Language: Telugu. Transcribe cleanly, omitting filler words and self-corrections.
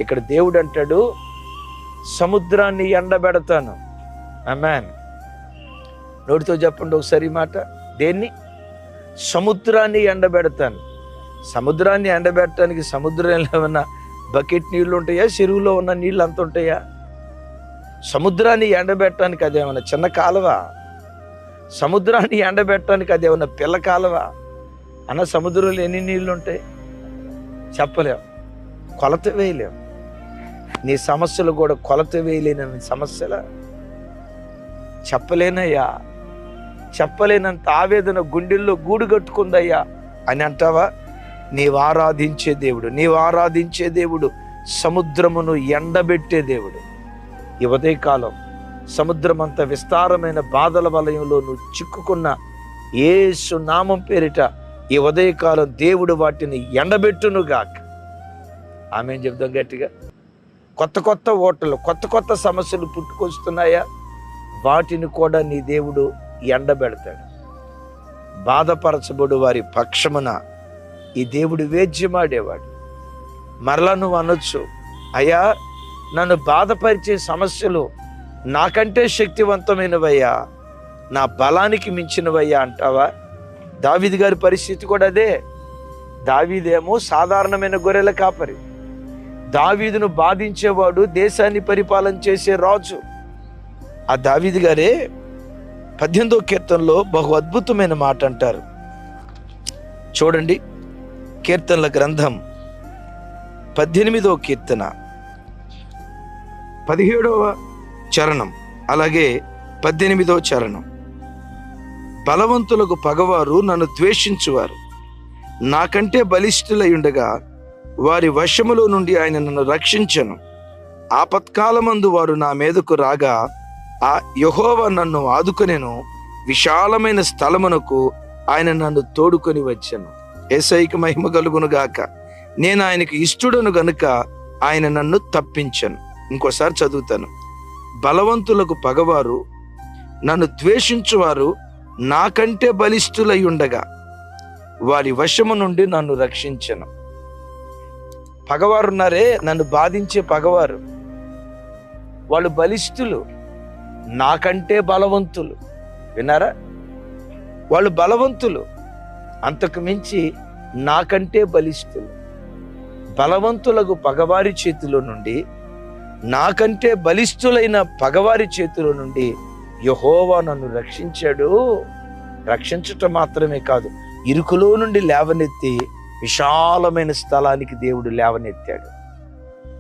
ఇక్కడ దేవుడు అంటాడు, సముద్రాన్ని ఎండబెడతాను. ఆమేన్. నోటితో చెప్పండి ఒకసారి ఈ మాట. దేన్ని? సముద్రాన్ని ఎండబెడతాను. సముద్రాన్ని ఎండబెట్టడానికి సముద్రంలో ఏమన్నా బకెట్ నీళ్ళు ఉంటాయా? చెరువులో ఉన్న నీళ్ళు అంత ఉంటాయా? సముద్రాన్ని ఎండబెట్టడానికి అదేమన్నా చిన్న కాలువ? సముద్రాన్ని ఎండబెట్టడానికి అదేమన్నా పిల్ల కాలువ? అన్న సముద్రంలో ఎన్ని నీళ్ళు ఉంటాయి? చెప్పలేం, కొలత వేయలేం. నీ సమస్యలు కూడా కొలత వేయలేని సమస్యల. చెప్పలేనయ్యా, చెప్పలేనంత ఆవేదన గుండెల్లో గూడు కట్టుకుందయ్యా అని అంటావా? నీవు ఆరాధించే దేవుడు సముద్రమును ఎండబెట్టే దేవుడు. ఈ ఉదయకాలం సముద్రం అంత విస్తారమైన బాధల వలయంలో నువ్వు చిక్కుకున్న యేసు నామం పేరిట ఈ ఉదయకాలం దేవుడు వాటిని ఎండబెట్టునుగాక. ఆమేన్ చెప్దాం గట్టిగా. కొత్త కొత్త ఓటలు, కొత్త కొత్త సమస్యలు పుట్టుకొస్తున్నాయా? వాటిని కూడా నీ దేవుడు ఎండబెడతాడు. బాధపరచబడు వారి పక్షమున ఈ దేవుడు వేద్యమాడేవాడు. మరలా నువ్వు అనొచ్చు, అయ్యా నన్ను బాధపరిచే సమస్యలు నాకంటే శక్తివంతమైనవయ్యా, నా బలానికి మించినవయ్యా అంటావా? దావీదు గారి పరిస్థితి కూడా అదే. దావీదేమో సాధారణమైన గొర్రెల కాపరి. దావీదును బాధించేవాడు దేశాన్ని పరిపాలన చేసే రాజు. ఆ దావీదు గారే 18వ కీర్తనలో బహు అద్భుతమైన మాట అంటారు. చూడండి, కీర్తనల గ్రంథం 18వ కీర్తన 17వ చరణం, అలాగే 18వ చరణం. బలవంతులకు పగవారు నన్ను ద్వేషించువారు, నాకంటే బలిష్ఠులై ఉండగా వారి వశములో నుండి ఆయన నన్ను రక్షించను. ఆపత్కాలమందు వారు నా మీదకు రాగా ఆ యెహోవా నన్ను ఆదుకొనెను. విశాలమైన స్థలమునకు ఆయన నన్ను తోడుకొని వచ్చెను. యేసయ్యకు మహిమ కలుగును గాక. నేను ఆయనకు ఇష్టడును గనుక ఆయన నన్ను తప్పించను. ఇంకోసారి చదువుతాను. బలవంతులకు పగవారు నన్ను ద్వేషించువారు నాకంటే బలిష్ఠులై ఉండగా వారి వశము నుండి నన్ను రక్షించను. పగవారున్నారే, నన్ను బాధించే పగవారు, వాళ్ళు బలిష్ఠులు, నాకంటే బలవంతులు. విన్నారా? వాళ్ళు బలవంతులు, అంతకు మించి నాకంటే బలిష్ఠులు. బలవంతులకు పగవారి చేతిలో నుండి, నాకంటే బలిష్ఠులైన పగవారి చేతిలో నుండి యెహోవా నన్ను రక్షించాడు. రక్షించటం మాత్రమే కాదు, ఇరుకులో నుండి లేవనెత్తి విశాలమైన స్థలానికి దేవుడు లేవనెత్తాడు.